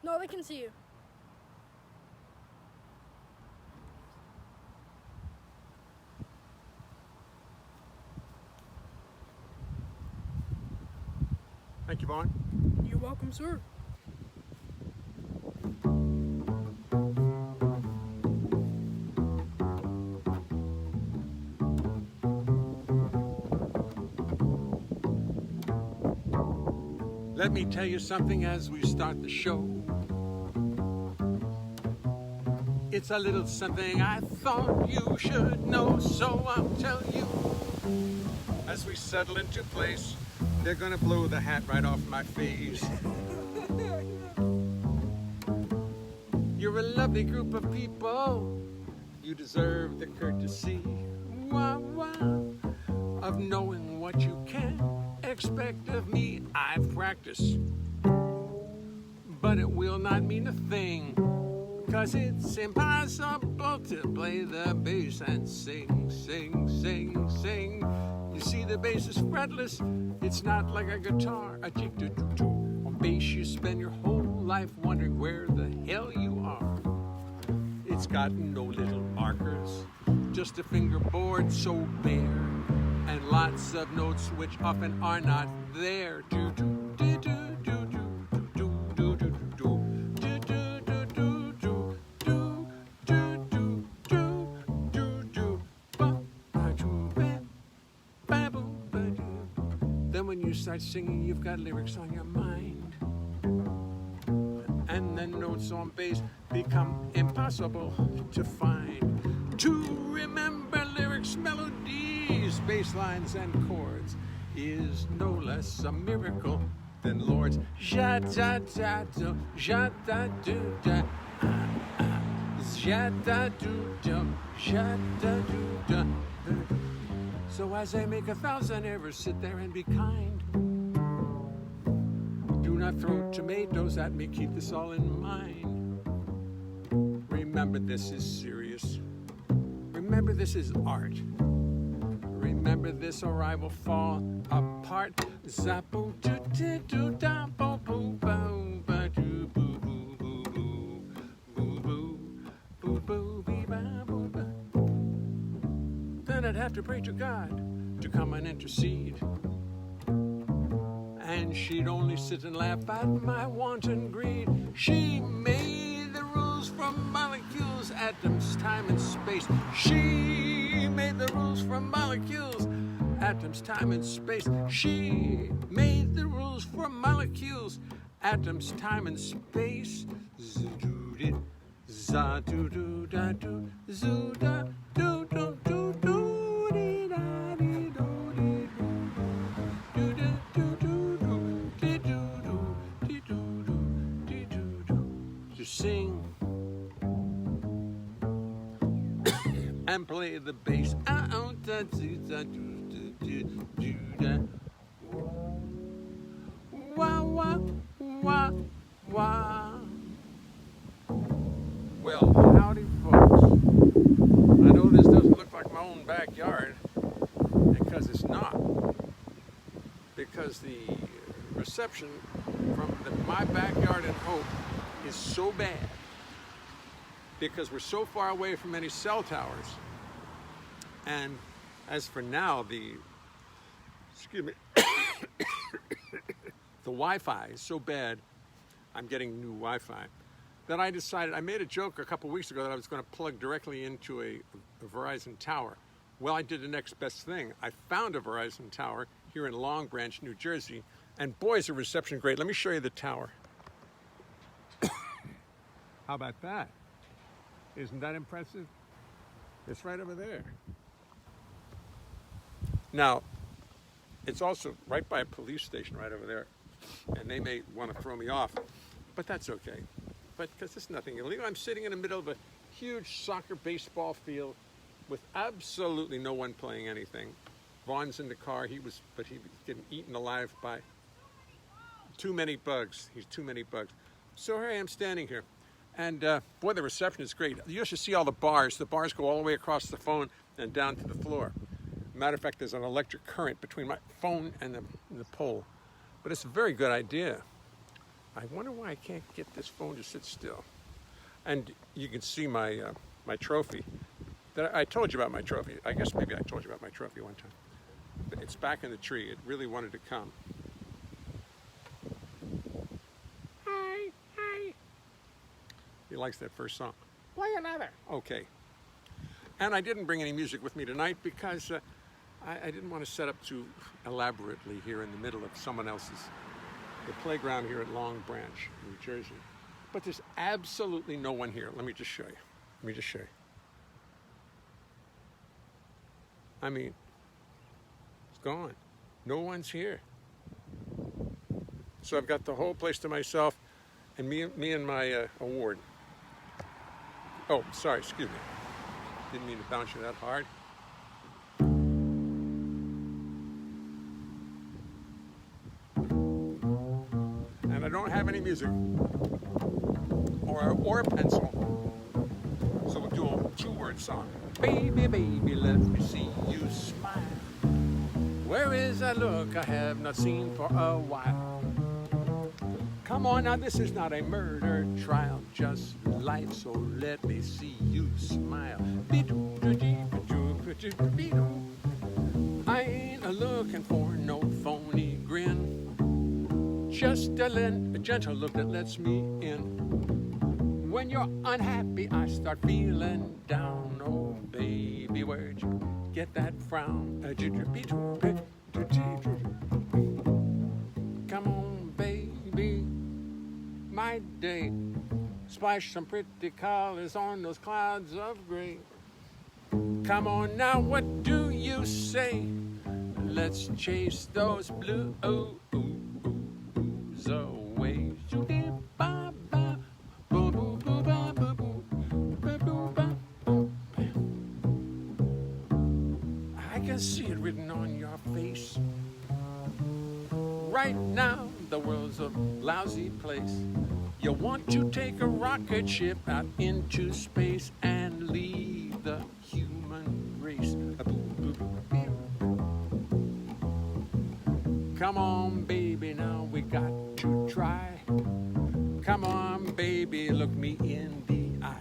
No, they can see you. Thank you, Vaughn. You're welcome, sir. Let me tell you something as we start the show. It's a little something I thought you should know, so I'll tell you. As we settle into place, they're gonna blow the hat right off my face. You're a lovely group of people. You deserve the courtesy, of knowing what you can expect of me. I've practiced, but it will not mean a thing, 'cause it's impossible to play the bass and sing, sing, sing, sing. You see, the bass is fretless. It's not like a guitar. On bass, you spend your whole life wondering where the hell you are. It's got no little markers, just a fingerboard so bare, and lots of notes which often are not there. Then when you start singing, you've got lyrics on your mind, and the notes on bass become impossible to find. To remember lyrics, melodies, bass lines, and chords is no less a miracle than Lord's. Ja-da-da-do, ja-da-do-da, ja-da-do-da, ja-da-do-da. So as I make 1,000 errors, sit there and be kind. Do not throw tomatoes at me, keep this all in mind. Remember, this is serious. Remember, this is art. Remember this, or I will fall apart. Zapu do do do da bo boo boo ba do boo boo boo boo boo boo boo bee ba boo ba. Then I'd have to pray to God to come and intercede, and she'd only sit and laugh at my wanton greed. She made the rules from molecules, atoms, time, and space. She made the rules from molecules, atoms, time, and space. She made the rules for molecules, atoms, time, and space. Zoo-doo-dee, za-doo-doo-da-doo, zoo-da-doo-doo-doo-dee-da-dee-doo-doo-doo-dee-doo-doo-doo-doo-doo. To sing and play the bass. Wah, wah, wah, wah. Well, howdy, folks. I know this doesn't look like my own backyard, because it's not. Because the reception from my backyard in Hope is so bad, because we're so far away from any cell towers. And as for now, the Wi-Fi is so bad, I'm getting new Wi-Fi, that I decided, I made a joke a couple weeks ago that I was going to plug directly into a Verizon tower. Well, I did the next best thing. I found a Verizon tower here in Long Branch, New Jersey, and boy, is the reception great. Let me show you the tower. How about that? Isn't that impressive? It's right over there. Now, it's also right by a police station right over there, and they may want to throw me off, but that's okay. But because there's nothing illegal. I'm sitting in the middle of a huge soccer baseball field with absolutely no one playing anything. Vaughn's in the car. He was getting eaten alive by too many bugs. He's too many bugs. So here I am standing here. And boy, the reception is great. You should see all the bars. The bars go all the way across the phone and down to the floor. Matter of fact, there's an electric current between my phone and the pole. But it's a very good idea. I wonder why I can't get this phone to sit still. And you can see my my trophy. I told you about my trophy. I guess maybe I told you about my trophy one time. But it's back in the tree. It really wanted to come. Hi, hi. He likes that first song. Play another. Okay. And I didn't bring any music with me tonight because I didn't want to set up too elaborately here in the middle of someone else's, the playground here at Long Branch, New Jersey. But there's absolutely no one here. Let me just show you. Let me just show you. I mean, it's gone. No one's here. So I've got the whole place to myself, and me and my award. Oh, sorry, excuse me. Didn't mean to bounce you that hard. And I don't have any music or a pencil. So we'll do a two-word song. Baby, baby, let me see you smile. Where is that look I have not seen for a while? Come on now, this is not a murder trial, just life, so let me see you smile. I ain't a-looking for no phony grin, just a gentle look that lets me in. When you're unhappy, I start feeling down. Oh, baby, where'd you get that frown? Come on, baby, my day. Splash some pretty colors on those clouds of gray. Come on now, what do you say? Let's chase those blues away. I can see it written on your face. Right now, the world's a lousy place. You want to take a rocket ship out into space and leave the human race. Come on, baby, now we got to try. Come on, baby, look me in the eye.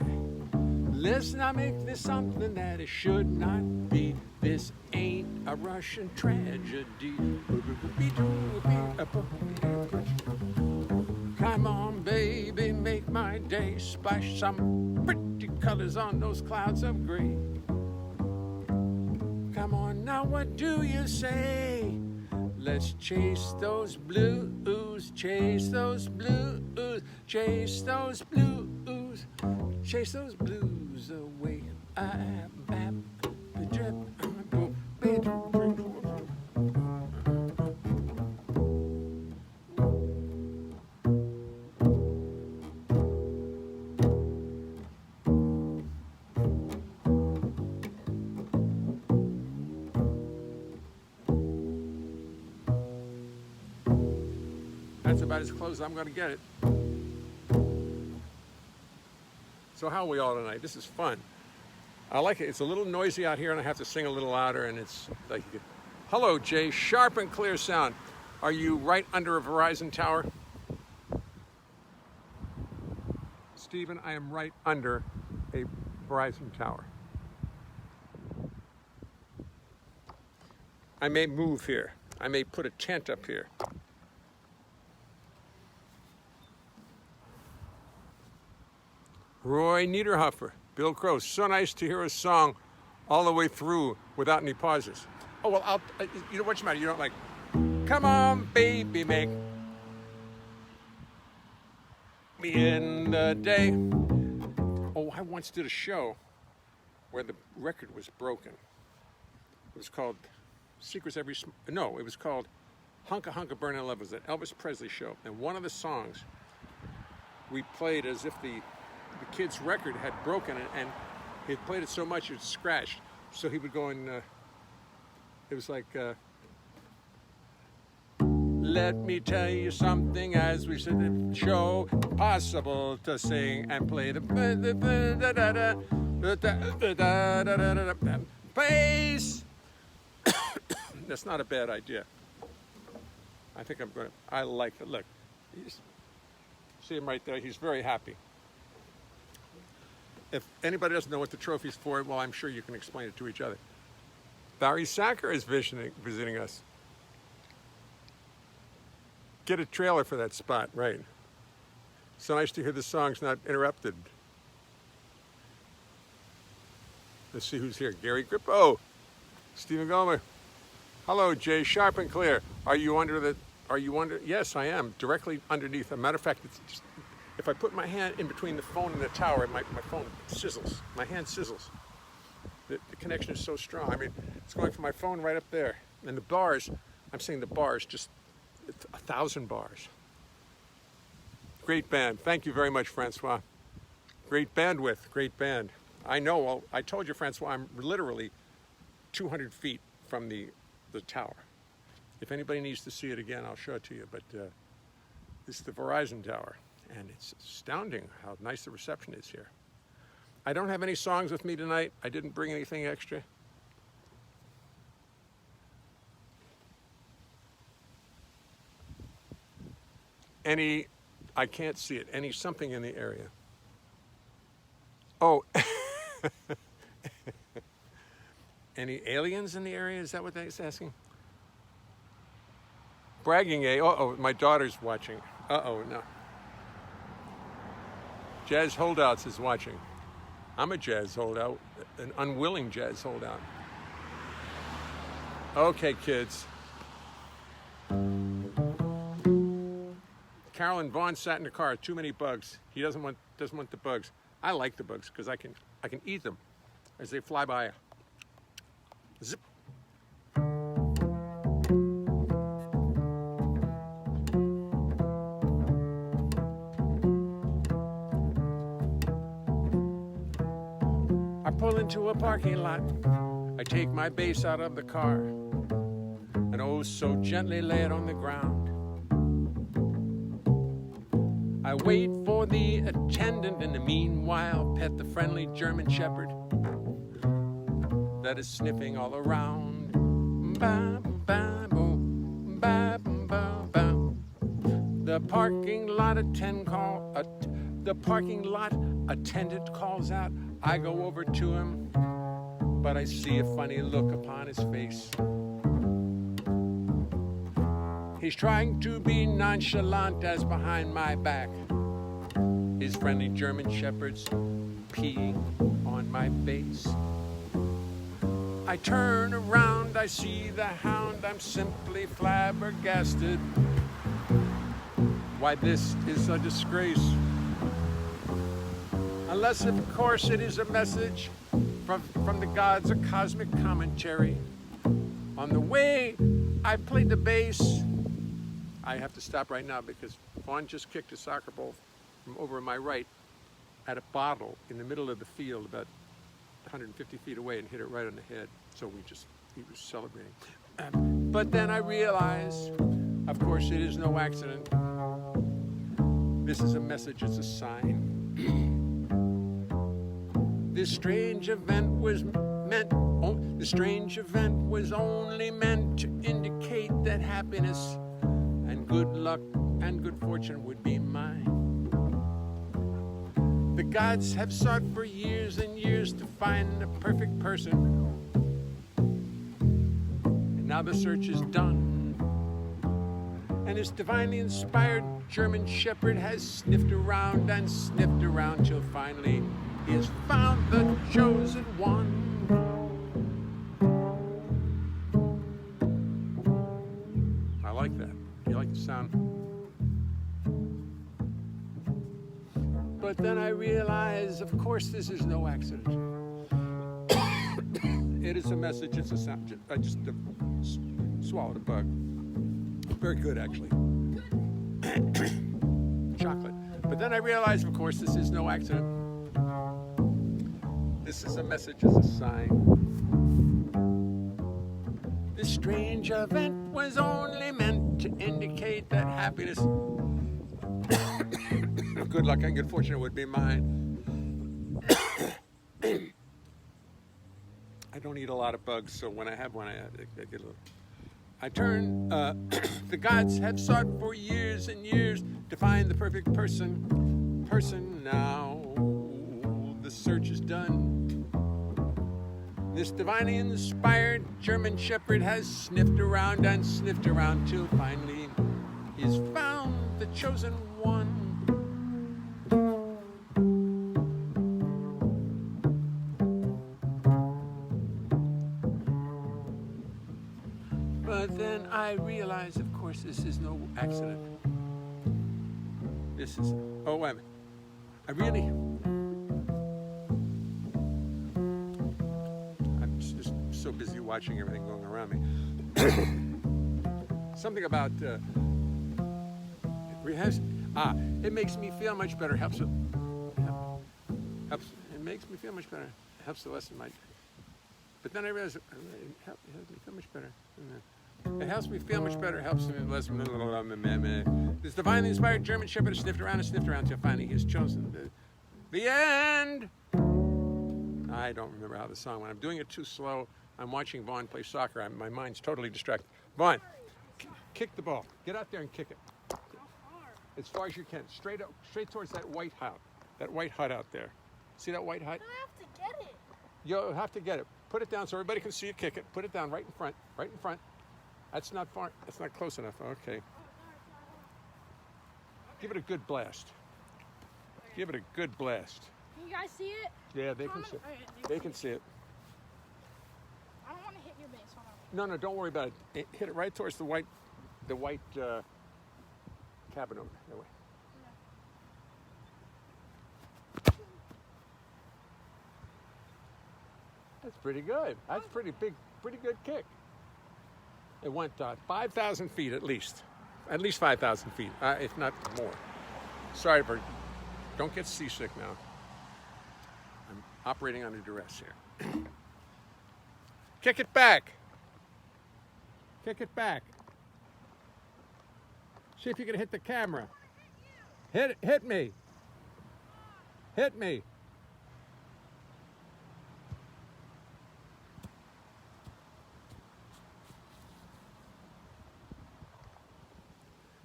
Let's not make this something that it should not be. This ain't a Russian tragedy. Come on, baby, make my day. Splash some pretty colors on those clouds of gray. Come on, now what do you say? Let's chase those blues, chase those blues, chase those blues, chase those blues away. That's about as close as I'm going to get it. So how are we all tonight? This is fun. I like it. It's a little noisy out here, and I have to sing a little louder, and it's like, hello, Jay. Sharp and clear sound. Are you right under a Verizon tower? Stephen, I am right under a Verizon tower. I may move here. I may put a tent up here. Roy Niederhofer, Bill Crow. So nice to hear a song all the way through without any pauses. Oh, well, you know what's the matter? You don't like, come on, baby, make me in the day. Oh, I once did a show where the record was broken. It was called Secrets Every... No, it was called Hunka Hunka Burnin' Love. It was an Elvis Presley show. And one of the songs we played as if the kid's record had broken, and he had played it so much it scratched. So he would go and it was like, let me tell you something, as we said in the show, possible to sing and play the bass. That's not a bad idea. I think I like it. Look, See him right there. He's very happy. If anybody doesn't know what the trophy's for, well, I'm sure you can explain it to each other. Barry Sacker is visiting us. Get a trailer for that spot, right? So nice to hear the songs not interrupted. Let's see who's here. Gary Grip. Oh, Stephen Gomer. Hello, Jay. Sharp and clear. Are you under? Yes, I am. Directly underneath. As a matter of fact, it's just, if I put my hand in between the phone and the tower, my phone sizzles. My hand sizzles. The connection is so strong. I mean, it's going from my phone right up there. And the bars, I'm saying the bars, just 1,000 bars. Great band. Thank you very much, Francois. Great bandwidth. Great band. I know. Well, I told you, Francois, I'm literally 200 feet from the tower. If anybody needs to see it again, I'll show it to you. But this is the Verizon Tower. And it's astounding how nice the reception is here. I don't have any songs with me tonight. I didn't bring anything extra. I can't see it, something in the area. Oh, any aliens in the area? Is that what they're asking? Bragging, eh? Uh-oh, my daughter's watching. Uh-oh, no. Jazz Holdouts is watching. I'm a jazz holdout, an unwilling jazz holdout. Okay, kids. Carolyn Vaughn sat in the car. Too many bugs. He doesn't want the bugs. I like the bugs because I can eat them as they fly by. Zip. I pull into a parking lot. I take my bass out of the car and oh so gently lay it on the ground. I wait for the attendant, in the meanwhile pet the friendly German shepherd that is sniffing all around. The parking lot attendant calls out. I go over to him, but I see a funny look upon his face. He's trying to be nonchalant as behind my back his friendly German shepherd's peeing on my face. I turn around, I see the hound, I'm simply flabbergasted. Why, this is a disgrace. Unless, of course, it is a message from the gods, a cosmic commentary on the way I played the bass. I have to stop right now because Vaughn just kicked a soccer ball from over on my right at a bottle in the middle of the field about 150 feet away and hit it right on the head. So he was celebrating. But then I realized, of course, it is no accident. This is a message, it's a sign. This strange event was only meant to indicate that happiness and good luck and good fortune would be mine. The gods have sought for years and years to find the perfect person. And now the search is done. And this divinely inspired German shepherd has sniffed around and sniffed around till finally he has found the chosen one. I like that. You like the sound? But then I realize, of course, this is no accident. It is a message, it's a sound. I just swallowed a bug. Very good, actually. Chocolate. But then I realized, of course, this is no accident. This is a message, it's a sign. This strange event was only meant to indicate that happiness, good luck and good fortune would be mine. I don't eat a lot of bugs, so when I have one, I get a little. I turn The gods have sought for years and years to find the perfect person. Now the search is done. This divinely inspired German shepherd has sniffed around and sniffed around till finally he's found the chosen one. But then I realize, of course, this is no accident. This is, oh, wait a minute. I'm just so busy watching everything going around me. Something about, it makes me feel much better, helps, it makes me feel much better, helps the lesson my, but then I realize it helps me feel much better. It helps me feel much better, helps me less. This divinely inspired German shepherd has sniffed around until finally he has chosen the end. I don't remember how the song went. I'm doing it too slow. I'm watching Vaughn play soccer. My mind's totally distracted. Vaughn, kick the ball. Get out there and kick it. As far as you can. Straight towards that white hut. That white hut out there. See that white hut? I have to get it. You'll have to get it. Put it down so everybody can see you kick it. Put it down right in front. Right in front. That's not far. That's not close enough. Okay. Give it a good blast. Give it a good blast. Can you guys see it? Yeah, they can see it. They can see it. I don't want to hit your base. Hold on. No, don't worry about it. Hit it right towards the white cabin over there. That way. That's pretty good. That's pretty big, pretty good kick. It went 5,000 feet at least 5,000 feet, if not more. Sorry, Bert. Don't get seasick now. I'm operating under duress here. Kick it back. Kick it back. See if you can hit the camera. Hit me. Hit me.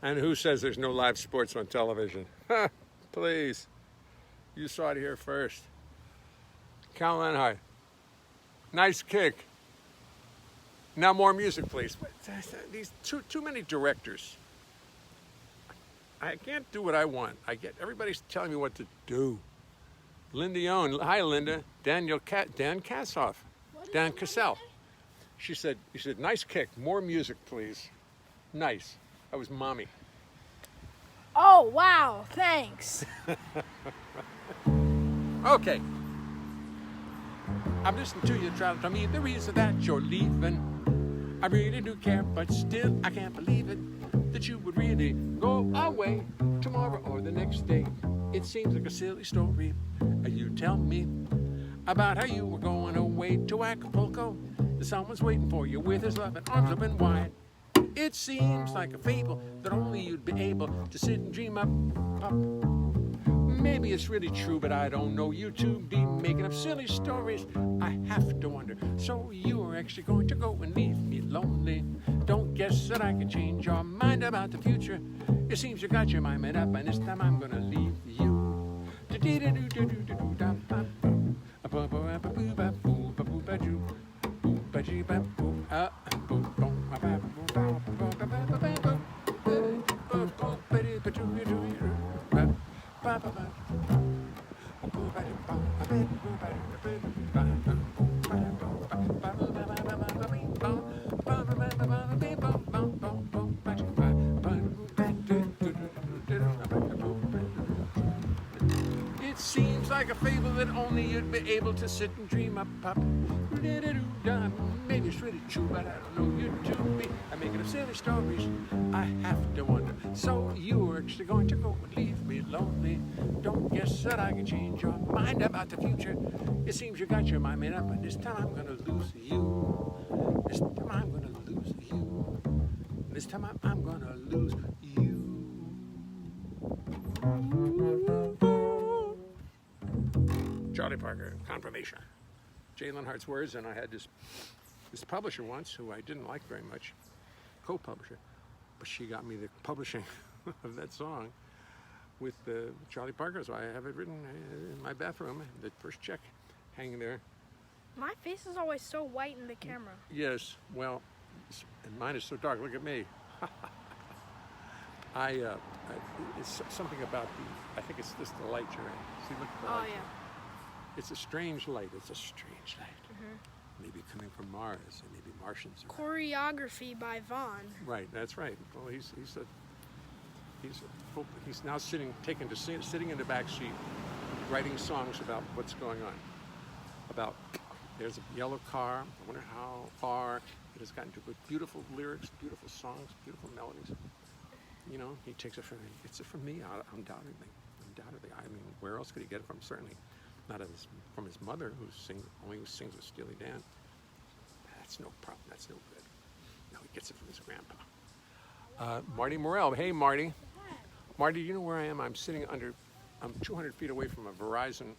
And who says there's no live sports on television? Please. You saw it here first. Jay Leonhart. Nice kick. Now more music, please. These too many directors. I can't do what I want. Everybody's telling me what to do. Linda Yohn. Hi, Linda. Dan Kassoff. Dan Cassell. She said, nice kick. More music, please. Nice. That was Mommy. Oh, wow. Thanks. Okay. I'm listening to you trying to tell me the reason that you're leaving. I really do care, but still I can't believe it that you would really go away tomorrow or the next day. It seems like a silly story. You tell me about how you were going away to Acapulco. That someone's waiting for you with his loving arms open wide. It seems like a fable that only you'd be able to sit and dream up. Maybe it's really true, but I don't know. You two be making up silly stories. I have to wonder. So you are actually going to go and leave me lonely. Don't guess that I can change your mind about the future. It seems you got your mind made up, and this time I'm gonna leave you. It seems like a fable that only you'd be able to sit and dream up. Maybe it's really true, but I don't know. You two be I'm making up silly stories. I have to wonder. So you're actually going to go and leave me lonely. Don't guess that I can change your mind about the future. It seems you got your mind made up, and this time I'm gonna lose you. This time I'm gonna lose you. This time I'm gonna lose you. Charlie Parker, confirmation. Jay Leonhart's words, and I had this publisher once who I didn't like very much, co-publisher, but she got me the publishing of that song with Charlie Parker, so I have it written in my bathroom, the first check hanging there. My face is always so white in the camera. Yes, well, and mine is so dark. Look at me. It's something about I think it's just the light you're in. See, look at the light. Yeah. It's a strange light. It's a strange light. Maybe coming from Mars, and maybe Martians. Choreography by Vaughn. Right, that's right. Well, he's now sitting in the back seat, writing songs about what's going on. About there's a yellow car. I wonder how far it has gotten to. But beautiful lyrics, beautiful songs, beautiful melodies. You know, he takes it from me. Gets it from me, undoubtedly. I mean, where else could he get it from? Certainly not from his mother, who sings with Steely Dan. That's no problem. That's no good. No, he gets it from his grandpa. Marty Morell. Hey, Marty. Marty, you know where I am? I'm 200 feet away from a Verizon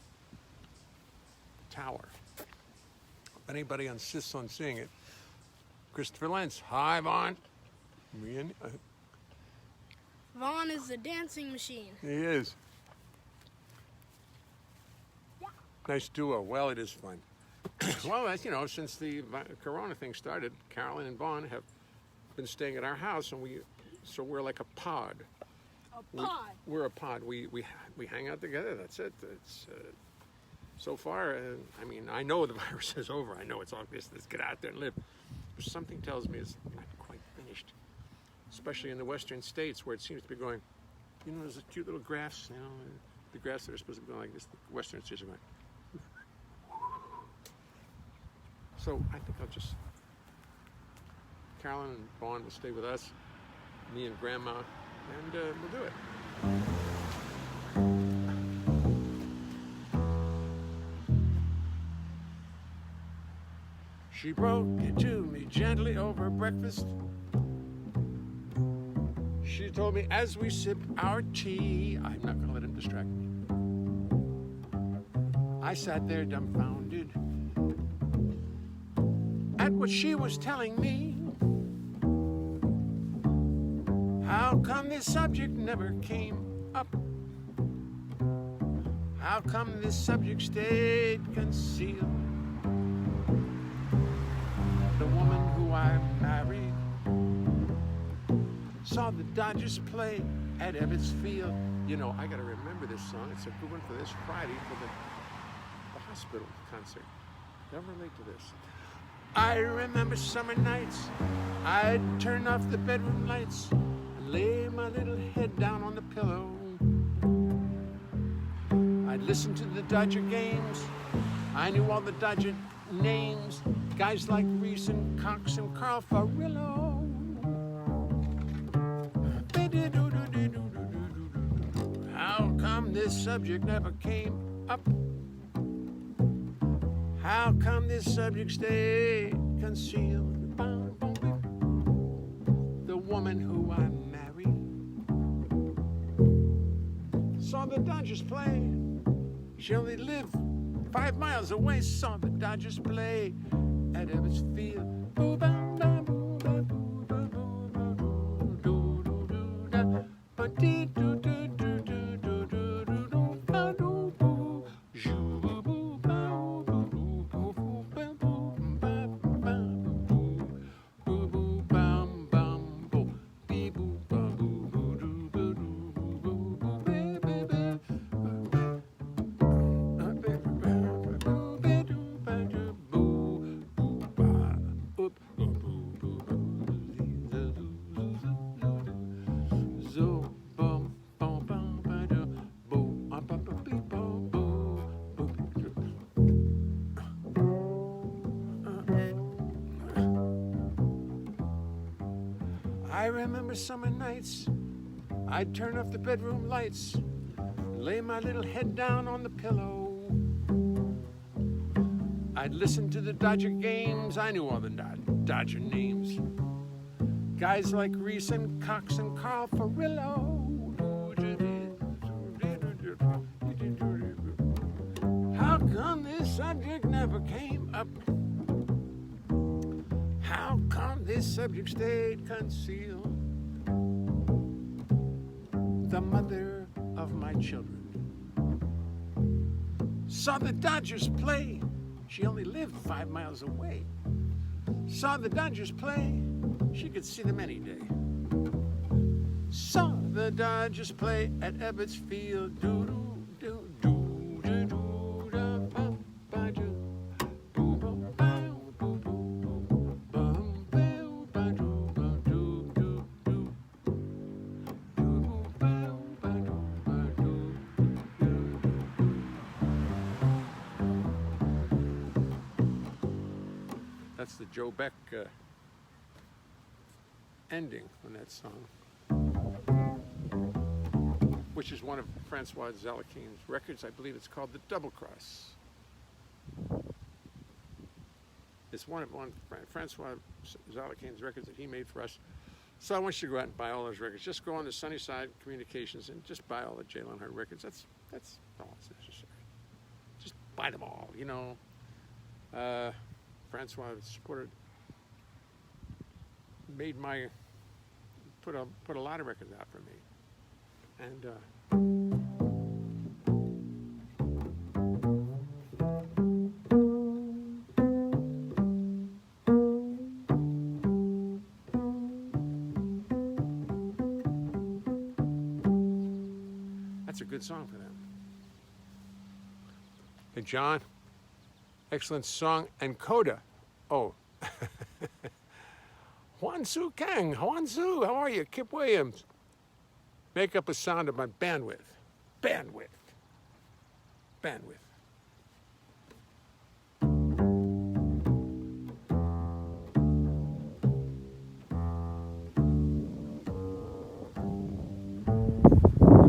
tower. If anybody insists on seeing it, Christopher Lentz. Hi, Vaughn. Vaughn is the dancing machine. He is. Yeah. Nice duo. Well, it is fun. Well, as you know, since the Corona thing started, Carolyn and Vaughn have been staying at our house, and we're like a pod. A pod. We're a pod. We hang out together. That's it. It's so far. I mean, I know the virus is over. I know it's all this. Let's get out there and live. But something tells me it's not quite finished. Especially in the western states, where it seems to be going. You know, there's a cute little graphs. You know, the graphs that are supposed to be going like this. The western states are going. So I think Carolyn and Vaughn will stay with us, me and Grandma, and we'll do it. She broke it to me gently over breakfast. She told me as we sip our tea, I'm not going to let him distract me. I sat there dumbfounded at what she was telling me. How come this subject never came up? How come this subject stayed concealed? The woman who I married saw the Dodgers play at Ebbets Field. You know, I got to remember this song. It's a good one for this Friday for the hospital concert. They'll relate to this. I remember summer nights. I'd turn off the bedroom lights and lay my little head down on the pillow. I'd listen to the Dodger games. I knew all the Dodger names. Guys like Reese and Cox and Carl Farillo. How come this subject never came up? How come this subject stayed concealed? The woman who I married saw the Dodgers play. She only lived 5 miles away, saw the Dodgers play at Ebbets Field. I remember summer nights. I'd turn off the bedroom lights, lay my little head down on the pillow. I'd listen to the Dodger games. I knew all the Dodger names. Guys like Reese and Cox and Carl Farillo. How come this subject never came up? How come this subject stayed concealed? the mother of my children. Saw the Dodgers play. She only lived 5 miles away. Saw the Dodgers play. She could see them any day. Saw the Dodgers play at Ebbets Field. That's the Joe Beck ending on that song, which is one of Francois Zalakin's records. I believe it's called The Double Cross. It's one of Francois Zalakin's records that he made for us. So I want you to go out and buy all those records. Just go on to Sunnyside Communications and just buy all the Jay Leonhart records. That's all that's necessary. Just buy them all, you know. Francois supported, put a lot of records out for me, and that's a good song for them. Hey, John. Excellent song. And coda. Oh. Juan Su Kang. Juan Su, how are you? Kip Williams. Make up a sound of my bandwidth. Bandwidth. Bandwidth.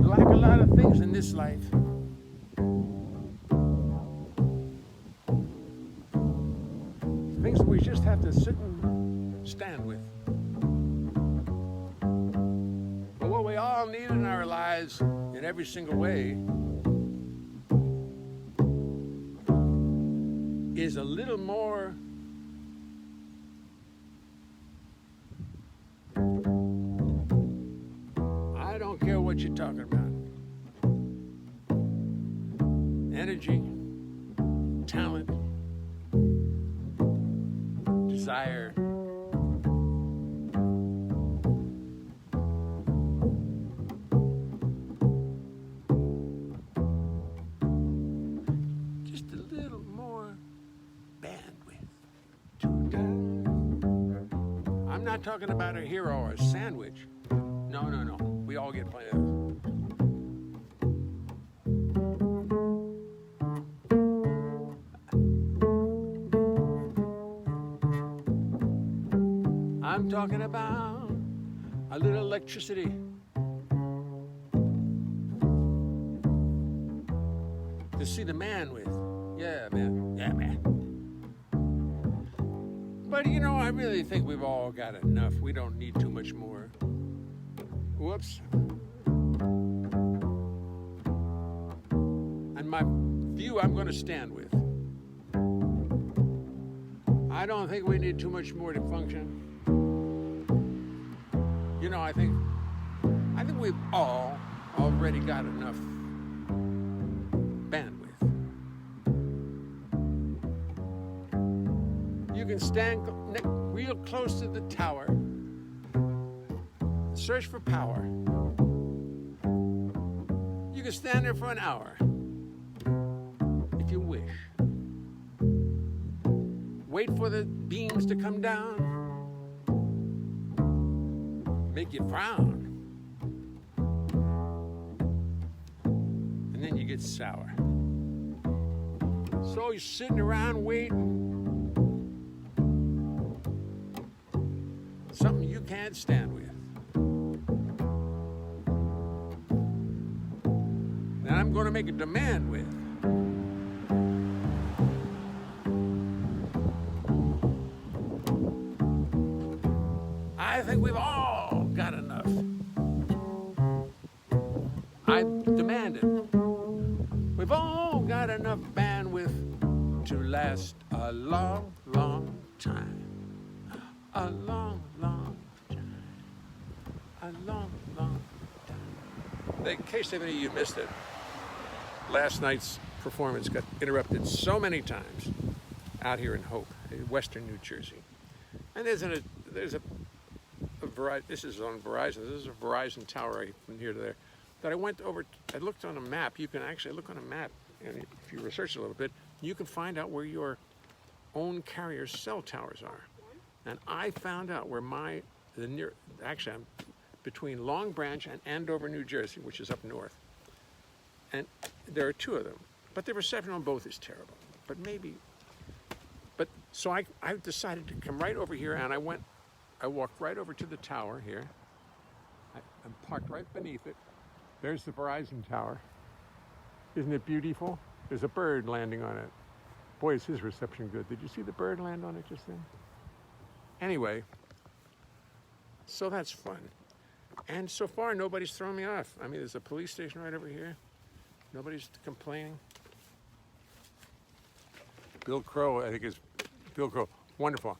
Like a lot of things in this life, things we just have to sit and stand with. But what we all need in our lives, in every single way, is a little more I don't care what you're talking about. Energy, talent, desire. Just a little more bandwidth. I'm not talking about a hero or a sandwich. No. We all get plenty of those. I'm talking about a little electricity. To see the man with. Yeah, man. But you know, I really think we've all got enough. We don't need too much more. Whoops. And my view I'm going to stand with. I don't think we need too much more to function. You know, I think we've all already got enough bandwidth. You can stand real close to the tower, search for power. You can stand there for an hour, if you wish. Wait for the beams to come down, make you frown, and then you get sour. So you're sitting around waiting, something you can't stand with. And I'm going to make a demand with. I think we've all got enough. I demand it. We've all got enough bandwidth to last a long, long time. A long, long time. A long, long time. in case any of you missed it, last night's performance got interrupted so many times out here in Hope, in western New Jersey. And there's a Verizon, this is on Verizon, this is a Verizon tower right from here to there, that I went over, I looked on a map. You can actually look on a map, and if you research a little bit, you can find out where your own carrier's cell towers are. And I found out where I'm between Long Branch and Andover, New Jersey, which is up north. And there are two of them, but the reception on both is terrible. So I decided to come right over here, and I walked right over to the tower here. I'm parked right beneath it. There's the Verizon tower. Isn't it beautiful? There's a bird landing on it. Boy, is his reception good. Did you see the bird land on it just then? Anyway, so that's fun. And so far, nobody's thrown me off. I mean, there's a police station right over here. Nobody's complaining. Bill Crow, I think is Bill Crow. Wonderful.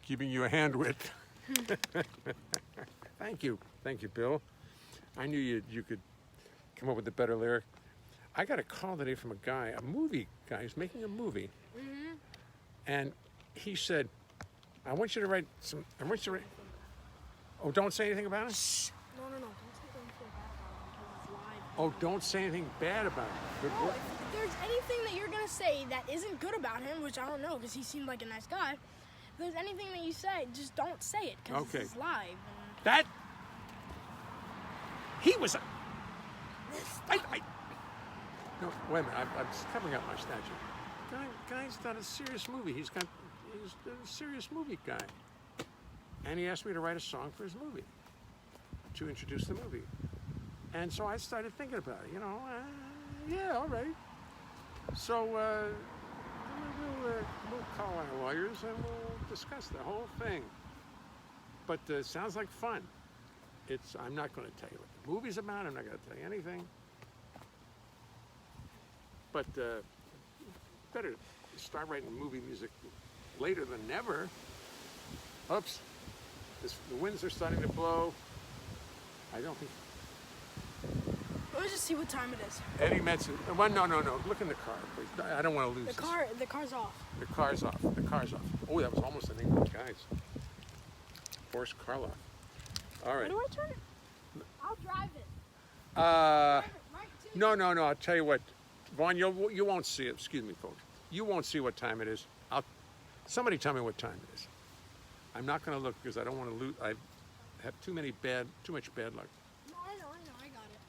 Giving you a hand width. Thank you, Bill. I knew you could come up with a better lyric. I got a call today from a movie guy who's making a movie, and he said, "I want you to write some. I want you to write." Oh, don't say anything about it. Shh. No. Don't say anything bad about it because it's live. Oh, don't say anything bad about it. Good No, work. if there's anything that you're gonna say that isn't good about him, which I don't know because he seemed like a nice guy. If there's anything that you say, just don't say it because Okay. it's live. That he was. No, wait a minute. I'm covering up my statue. Guy's done a serious movie. He's a serious movie guy, and he asked me to write a song for his movie to introduce the movie. And so I started thinking about it. Yeah, all right. So we'll call our lawyers and we'll discuss the whole thing. But it sounds like fun. I'm not going to tell you what the movie's about. I'm not going to tell you anything. But better start writing movie music later than never. Oops. The winds are starting to blow. I don't think... Let me just see what time it is. Eddie Metz... Well, no. Look in the car, please. I don't want to lose The car's off. The car's off. Oh, that was almost the name of the guys. Forrest Karloff. All right. How do I turn it? I'll drive it. Uh, Drive it right to no. I'll tell you what. Vaughn, you won't see it. Excuse me, folks. You won't see what time it is. Somebody tell me what time it is. I'm not going to look because I don't want to lose. I have too much bad luck. No, I know. I got it.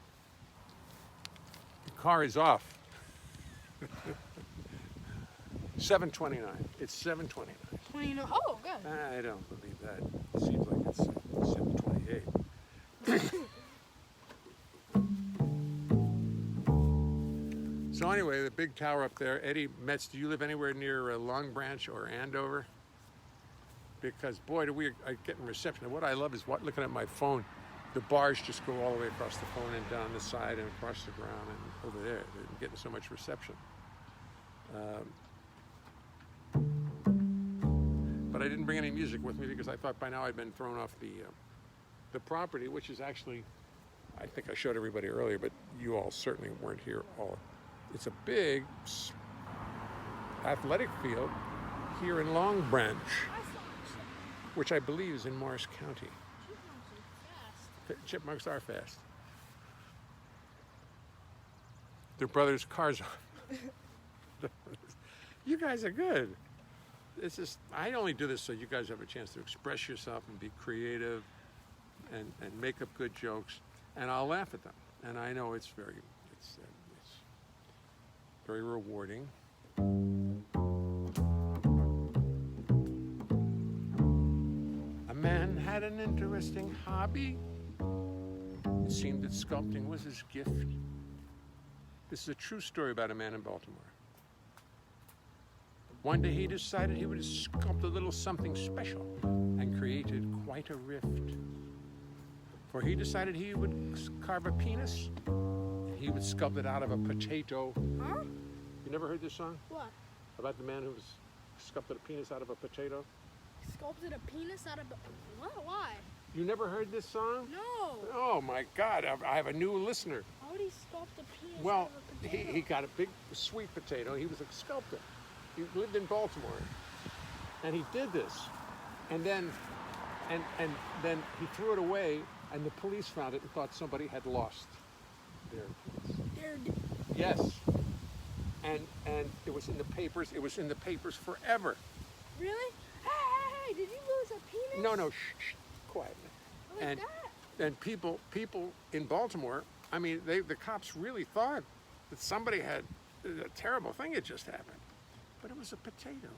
The car is off. 7:29. It's 7:29. 20. Oh, good. I don't believe that. It seems like it's 7:28. So anyway, the big tower up there. Eddie Metz, do you live anywhere near Long Branch or Andover? Because boy, do we are getting reception. And what I love is looking at my phone. The bars just go all the way across the phone and down the side and across the ground and over there. They're getting so much reception. But I didn't bring any music with me because I thought by now I'd been thrown off the property, which is actually, I think I showed everybody earlier, but you all certainly weren't here all. It's a big athletic field here in Long Branch, which I believe is in Morris County. Chipmunks are fast. Their brother's car's on. You guys are good. It's just, I only do this so you guys have a chance to express yourself and be creative and make up good jokes, and I'll laugh at them. And I know it's very rewarding. A man had an interesting hobby. It seemed that sculpting was his gift. This is a true story about a man in Baltimore. One day he decided he would sculpt a little something special and created quite a rift. For he decided he would carve a penis and he would sculpt it out of a potato. Huh? You never heard this song? What? About the man who sculpted a penis out of a potato? Sculpted a penis out of a... What? Why? You never heard this song? No. Oh my God, I have a new listener. How would he sculpt a penis Well, out of a potato? he got a big sweet potato. He was a sculptor. He lived in Baltimore, and he did this, and then he threw it away, and the police found it and thought somebody had lost their penis. Yes, and it was in the papers. It was in the papers forever. Really? Hey, did you lose a penis? No, shh, quiet. Like that? And people in Baltimore, I mean, the cops really thought that somebody had a terrible thing had just happened, but it was a potato,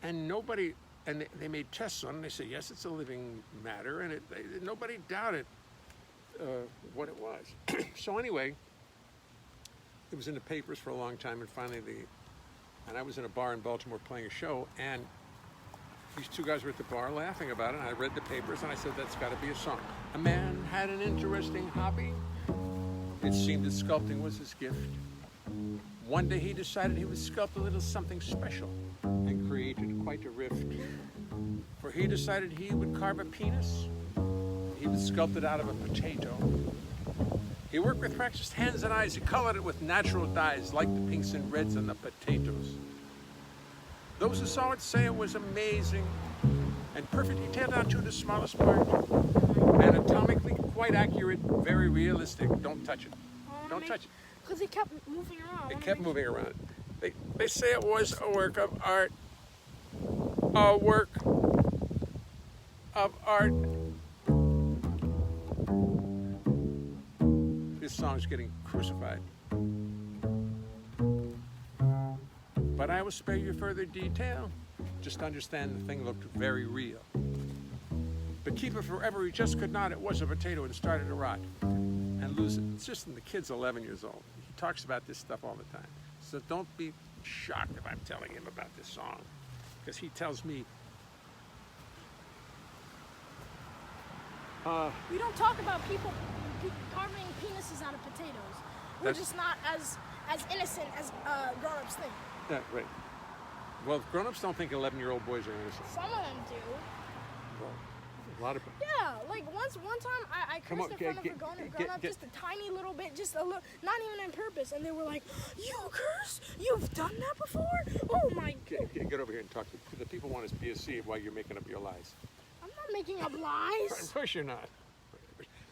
and nobody, and they made tests on it. And they said yes, it's a living matter, and nobody doubted what it was. So anyway, it was in the papers for a long time, and finally and I was in a bar in Baltimore playing a show, and these two guys were at the bar laughing about it, and I read the papers, and I said, that's got to be a song. A man had an interesting hobby. It seemed that sculpting was his gift. One day he decided he would sculpt a little something special and created quite a rift. For he decided he would carve a penis. He would sculpt it out of a potato. He worked with practiced hands and eyes. He colored it with natural dyes, like the pinks and reds on the potatoes. Those who saw it say it was amazing and perfect detail down to the smallest part. Anatomically quite accurate, very realistic. Don't touch it. Don't touch it. Because it kept moving around. It kept moving around. They say it was a work of art. A work of art. This song's getting crucified. But I will spare you further detail. Just understand the thing looked very real. But keep it forever, he just could not. It was a potato and started to rot and lose it. It's just the kid's 11 years old. He talks about this stuff all the time. So don't be shocked if I'm telling him about this song, because he tells me. We don't talk about people carving penises out of potatoes. We're just not as innocent as grown-ups think. Yeah, right. Well, grown-ups don't think 11-year-old boys are innocent. Some of them do. Well, a lot of them. Yeah, like one time I cursed in front of a grown-up just a tiny little bit, just a little, not even on purpose, and they were like, "You curse? You've done that before? Oh my God!" Get over here and talk to the people want to be a see while you're making up your lies. I'm not making up lies. Of course you're not.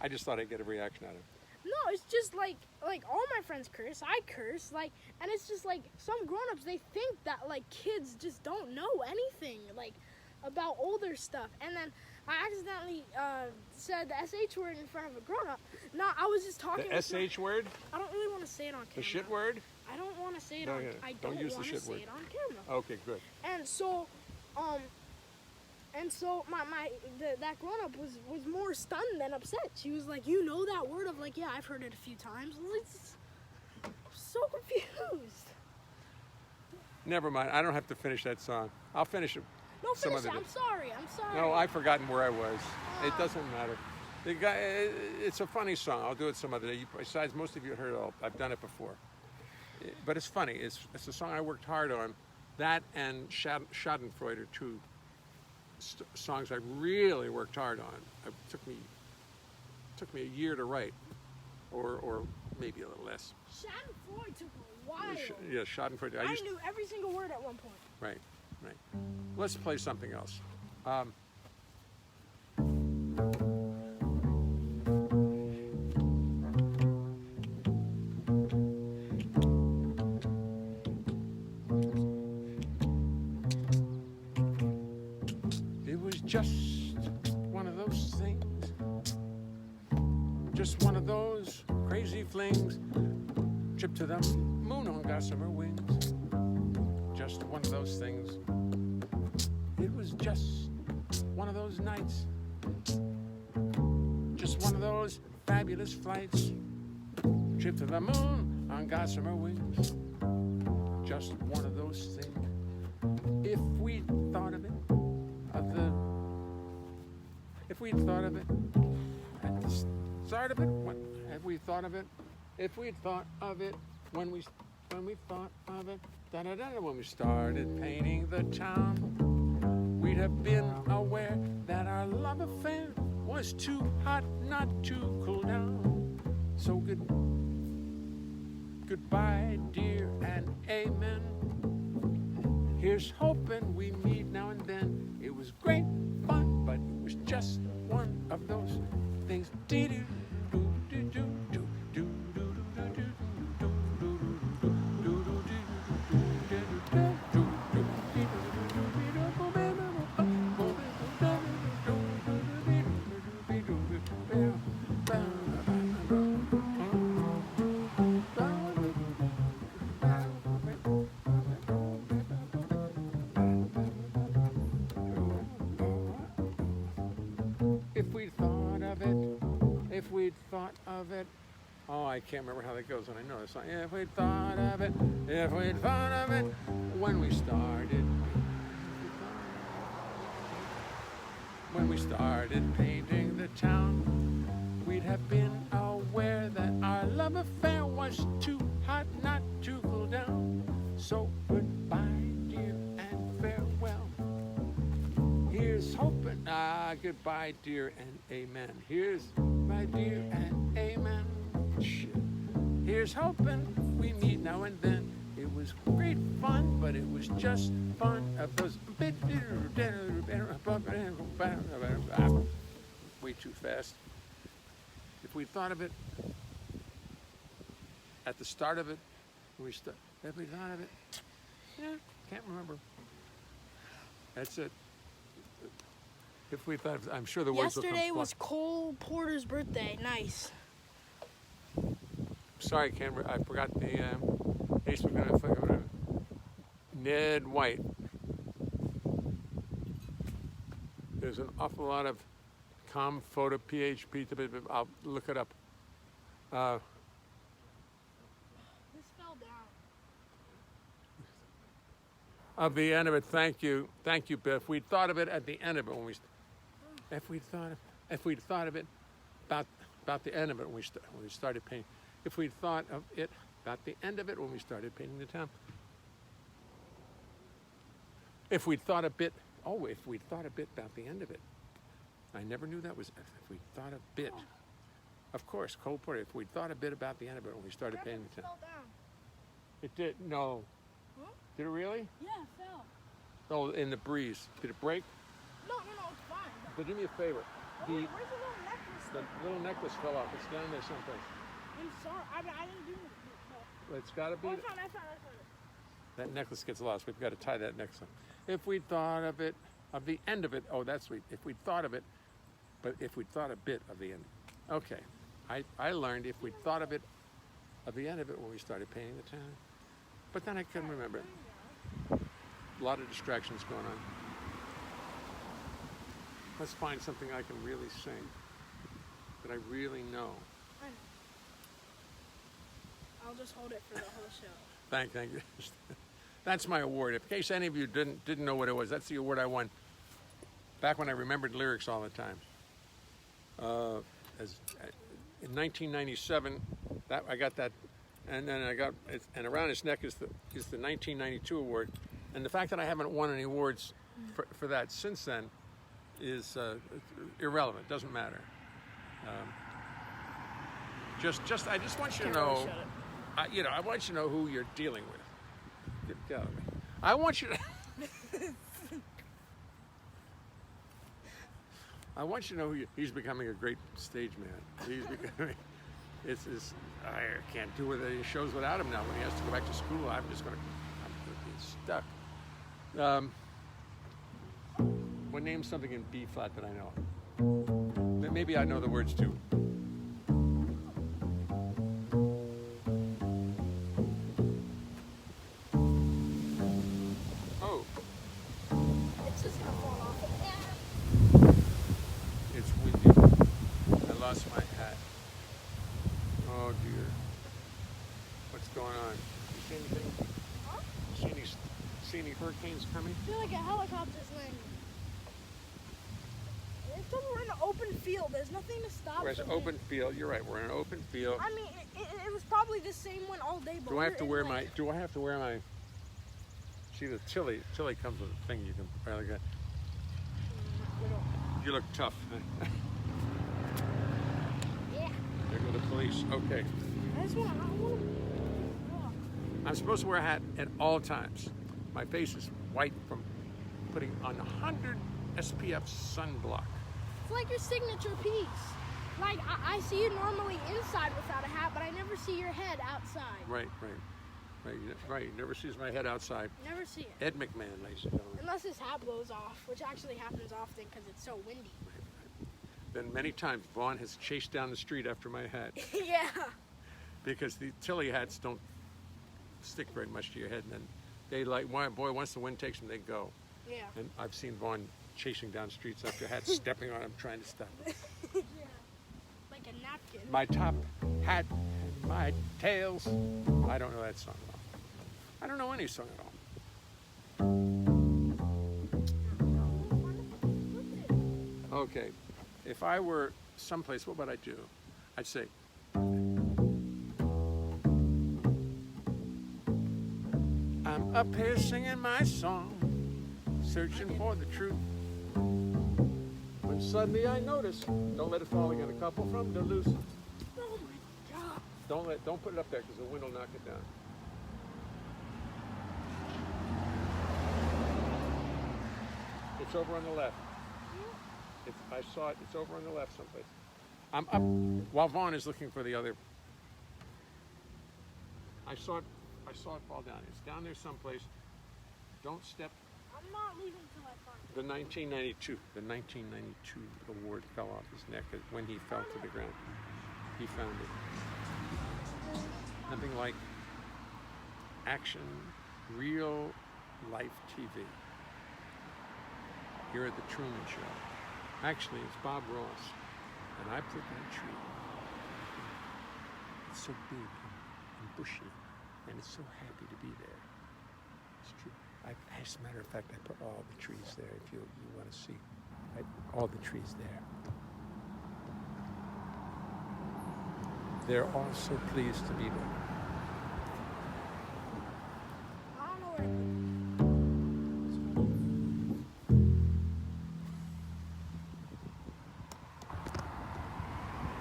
I just thought I'd get a reaction out of it. No, it's just like all my friends curse, I curse, like, and it's just like some grown-ups, they think that like kids just don't know anything like about older stuff, and then I accidentally said the SH word in front of a grown-up. No, I was just talking. The SH word? I don't really want to say it on camera. The shit word? I don't want to say it No, on. yeah. I Don't use the want to shit say word. it on camera. Okay, good. And so, that grown up was more stunned than upset. She was like, "You know that word?" Of like, "Yeah, I've heard it a few times." I'm so confused. Never mind. I don't have to finish that song. I'll finish it. No, some finish it. other I'm day. sorry. No, I've forgotten where I was. It doesn't matter. The guy, it's a funny song. I'll do it some other day. Besides, most of you heard it all. I've done it before. But it's funny. It's a song I worked hard on. That and Schadenfreude are two songs I really worked hard on. It took me a year to write, or maybe a little less. Schadenfreude took a while. Yeah, Schadenfreude. I knew every single word at one point. Right. Let's play something else. It was just one of those things, just one of those crazy flings, trip to the moon on gossamer wings, just one of those things. It was just one of those nights, just one of those fabulous flights, trip to the moon on gossamer wings, just one of those things. If we'd thought of it, if we'd thought of it at the start of it, have we thought of it? If we'd thought of it when we thought of it, when we started painting the town, we'd have been aware that our our love affair was too hot not to cool down. So goodbye, dear, and amen. Here's hoping we meet now and then. It was great fun, but it was just one of those things. If we'd thought of it, oh, I can't remember how that goes, and I know this song. If we'd thought of it, when we started painting the town, we'd have been aware that our love affair was too hot not to cool down. So goodbye, dear, and farewell. Here's hoping, goodbye, dear, and amen. Here's my dear, and amen. Shit. Here's hoping we meet now and then. It was great fun, but it was just fun of those. Way too fast. If we thought of it at the start of it, if we thought of it, yeah, can't remember. That's it. If we thought, I'm sure the words will come. Yesterday was Cole Porter's birthday. Nice. Sorry, Canberra, I forgot the Facebook. Ned White. There's an awful lot of com photo PHP. I'll look it up. This fell down. Of the end of it, thank you, Biff. We thought of it at the end of it when we. If we'd thought of it about the end of it when we started painting. If we'd thought of it about the end of it when we started painting the town. If we'd thought a bit about the end of it. I never knew that was if we thought a bit. Of course, Cole Porter. If we'd thought a bit about the end of it when we started painting the town. It fell down. It did. No. Huh? Did it really? Yeah, it fell. Oh, in the breeze. Did it break? No, it's fine. But do me a favor. Where's the little necklace? The little necklace fell off. It's down there someplace. I'm sorry. I didn't do it. Well, it's got to be. Oh, I found it. That necklace gets lost. We've got to tie that next one. If we thought of it, of the end of it. Oh, that's sweet. If we'd thought of it, but if we'd thought a bit of the end. Okay. I learned if we'd thought of it, of the end of it when we started painting the town. But then I couldn't remember. A lot of distractions going on. Let's find something I can really sing that I really know. I'll just hold it for the whole show. Thank you. That's my award. In case any of you didn't know what it was, that's the award I won back when I remembered lyrics all the time. In 1997, I got that, and then and around his neck is the 1992 award. And the fact that I haven't won any awards for that since then is irrelevant. Doesn't matter. I just want you to know. I want you to know who you're dealing with. Get out of me. I want you to. I want you to know he's becoming a great stage man. He's becoming. I can't do any shows without him now. When he has to go back to school, I'm going to be stuck. What name's something in B flat that I know? Maybe I know the words too. Oh. It's just gonna fall off. It's windy. I lost my hat. Oh dear. What's going on? You see anything? Huh? See any hurricanes coming? I feel like a helicopter's landing. We're in an open field. There's nothing to stop. We're in an open field. You're right. We're in an open field. I mean, it was probably the same one all day. But Do I have to wear my? See, the chili comes with a thing you can probably get. You look tough. Yeah. There go the police. Okay. I just want to. I'm supposed to wear a hat at all times. My face is white from putting on 100 SPF sunblock. It's like your signature piece. Like, I see you normally inside without a hat, but I never see your head outside. Right. You never sees my head outside. Never see it. Ed McMahon, ladies and gentlemen. Unless his hat blows off, which actually happens often because it's so windy. Then many times Vaughn has chased down the street after my hat Yeah. because the Tilly hats don't stick very much to your head, and then they like, boy, once the wind takes them, they go. Yeah. And I've seen Vaughn chasing down streets after hats, stepping on them, trying to stop them. Yeah. Like a napkin. My top hat, my tails. I don't know that song at all. I don't know any song at all. Okay, if I were someplace, what would I do? I'd say, I'm up here singing my song, searching for the truth. When suddenly I notice, don't let it fall again, a couple from Duluth. Oh my God. Don't put it up there because the wind will knock it down. It's over on the left. I saw it. It's over on the left someplace. I'm up while Vaughn is looking for the other. I saw it fall down. It's down there someplace. Don't step. I'm not leaving until I find it. The 1992 award fell off his neck when he fell to the ground. He found it. Nothing like action, real life TV. Here at the Truman Show. Actually, it's Bob Ross, and I put that tree. It's so big and bushy, and it's so happy to be there. It's true. As a matter of fact, I put all the trees there. If you want to see, all the trees there. They're all so pleased to be there. I don't know where to put it.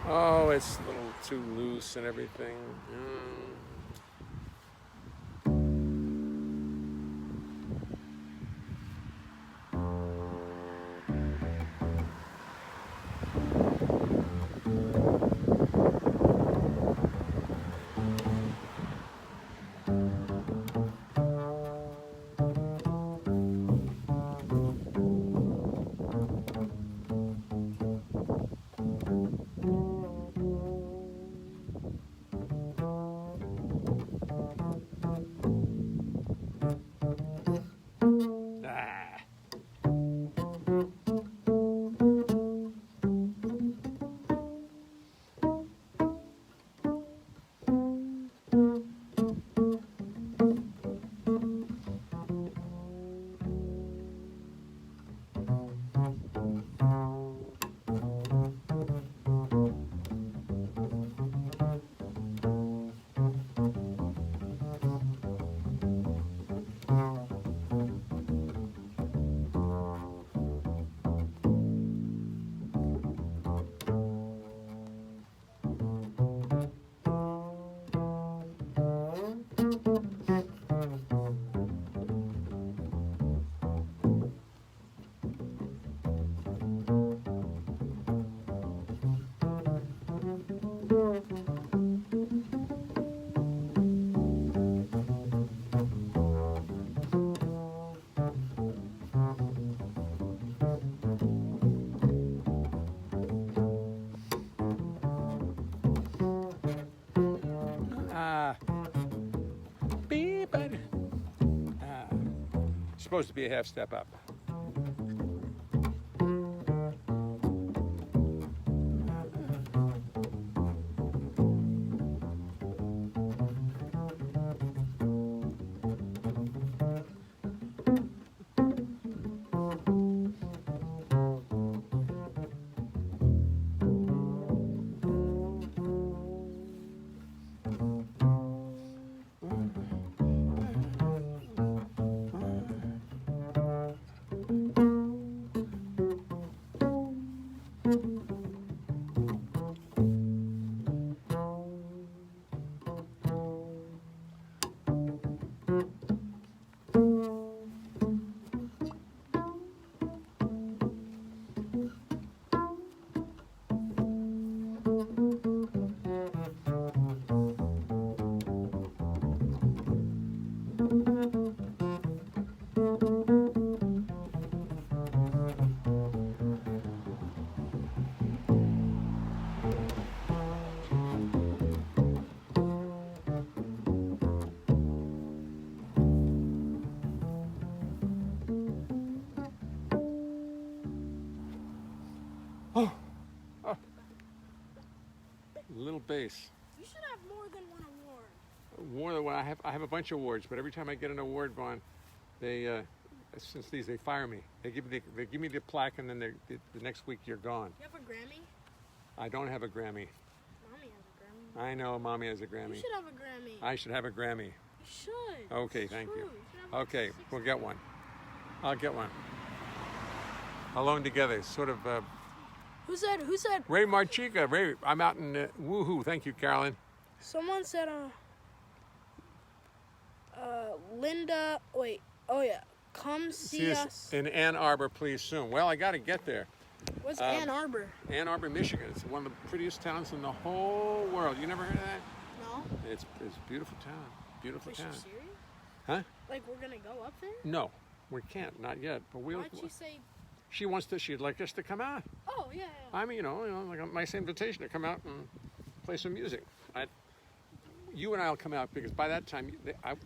Oh, it's a little too loose and everything. Supposed to be a half step up. Oh. Oh. Little bass. You should have more than one award. More than one. I have a bunch of awards, but every time I get an award, Vaughn, they since they fire me. They give me the plaque, and then the next week you're gone. You have a Grammy? I don't have a Grammy. Mommy has a Grammy. I know, Mommy has a Grammy. You should have a Grammy. I should have a Grammy. You should. Okay, It's thank true. you. should have like Okay, 6 we'll get one. I'll get one. Alone together, sort of. Who said? Ray Marchica. Ray, I'm out in woohoo. Thank you, Carolyn. Someone said, Linda. Wait. Oh yeah. Come see us. In Ann Arbor, please soon. Well, I got to get there. What's Ann Arbor? Ann Arbor, Michigan. It's one of the prettiest towns in the whole world. You never heard of that? No. It's a beautiful town. Beautiful Wait, town. you serious? Huh? Like we're gonna go up there? No, we can't. Not yet. But we'll. Why'd she say? She wants to. She'd like us to come out. Oh yeah. I mean, like a nice invitation to come out and play some music. You and I'll come out because by that time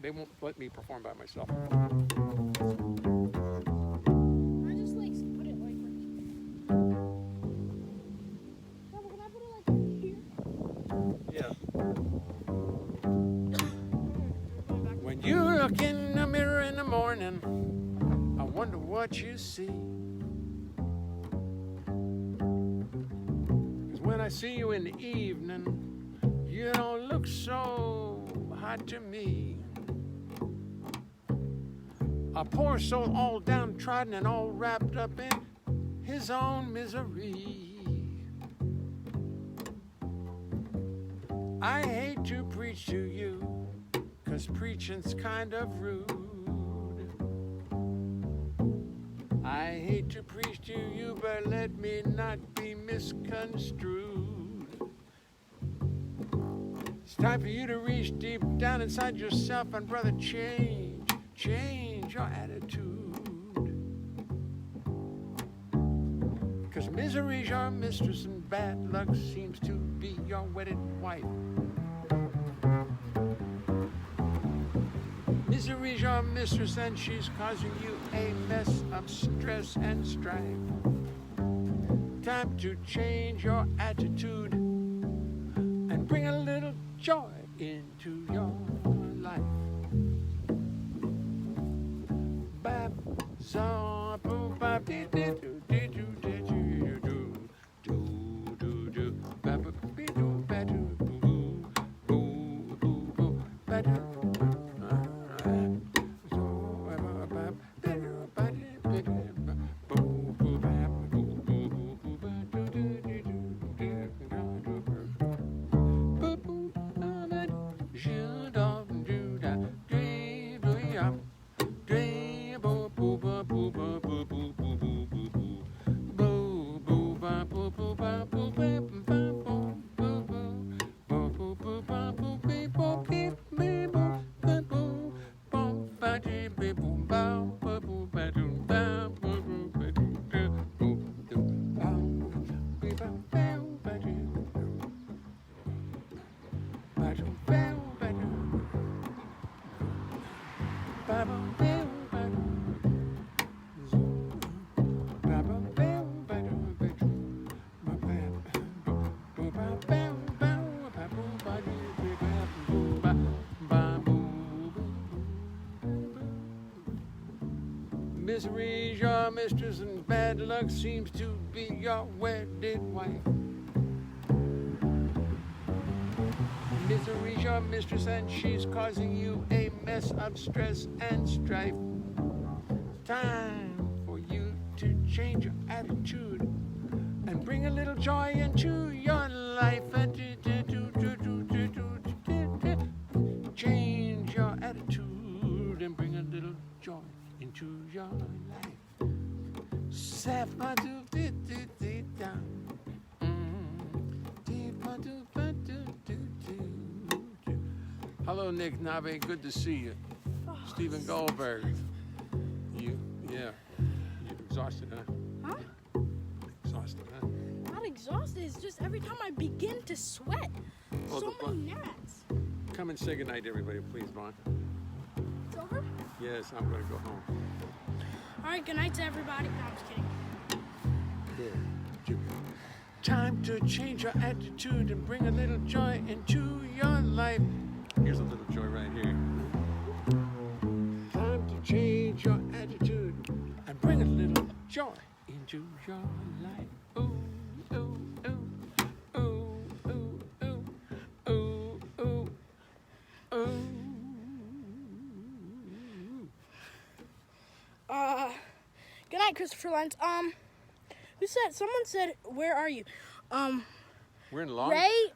they won't let me perform by myself. I just like put it like right here. Papa, can I put it like right here? Yeah. When you look in the mirror in the morning, I wonder what you see. 'Cause when I see you in the evening, you don't look so hot to me. A poor soul all downtrodden and all wrapped up in his own misery. I hate to preach to you, 'cause preaching's kind of rude. I hate to preach to you, but let me not be misconstrued. It's time for you to reach deep down inside yourself and, brother, change your attitude. 'Cause misery's your mistress and bad luck seems to be your wedded wife. Misery's your mistress and she's causing you a mess of stress and strife. Time to change your attitude and bring a little joy into your life. Bap, so, boom, bap, dee, dee, doo, dee, doo, dee, doo, doo, doo, doo, doo, bap, bee, doo, ba, doo, boo, boo, boo, boo, ba, doo. Misery's your mistress and bad luck seems to be your wedded wife. Misery's your mistress and she's causing you a mess of stress and strife. Time for you to change your attitude and bring a little joy into your life. Change your attitude and bring a little joy into your life. Hello, Nick Nabe. Good to see you. Stephen Goldberg. You're exhausted, huh? Huh? Exhausted, huh? Not exhausted. It's just every time I begin to sweat. Well, So many gnats. Come and say goodnight to everybody, please, Vaughn. It's over? Yes, I'm going to go home. All right, good night to everybody. No, I'm just kidding. Good. Time to change your attitude and bring a little joy into your life. Here's a little joy right here. Time to change your attitude and bring a little joy into your life. Ooh, ooh, ooh, ooh, ooh, ooh, ooh, ooh, ooh. Good night, Christopher Lentz. Someone said, where are you? We're in Long Ray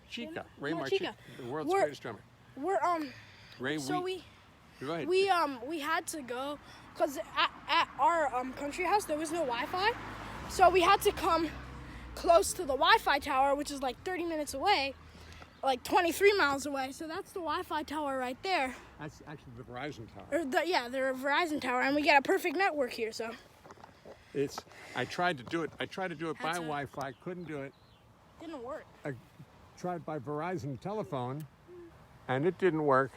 Chica. Marchica. The world's We're- greatest drummer. We're, Ray, so Go ahead. we had to go, because at our country house, there was no Wi-Fi. So we had to come close to the Wi-Fi tower, which is like 30 minutes away, like 23 miles away. So that's the Wi-Fi tower right there. That's actually the Verizon tower. They're a Verizon tower, and we get a perfect network here, so. I tried to do it. by to- Wi-Fi, couldn't do it. Didn't work. I tried by Verizon telephone, and it didn't work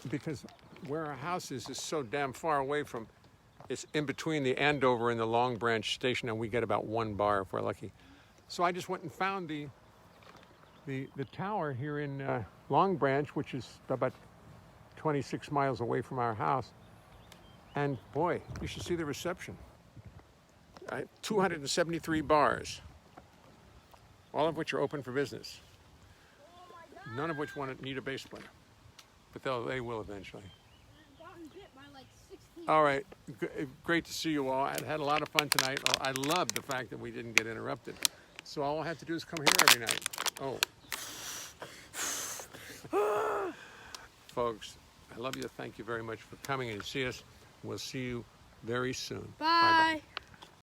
because where our house is so damn far away from. It's in between the Andover and the Long Branch station, and we get about 1 bar if we're lucky. So I just went and found the tower here in Long Branch, which is about 26 miles away from our house. And boy, you should see the reception. 273 bars, all of which are open for business. None of which need a bass player, but they will eventually. I've gotten bit by like 16. All right, great to see you all. I had a lot of fun tonight. I love the fact that we didn't get interrupted. So all I have to do is come here every night. Oh. Folks, I love you. Thank you very much for coming and see us. We'll see you very soon. Bye. Bye-bye.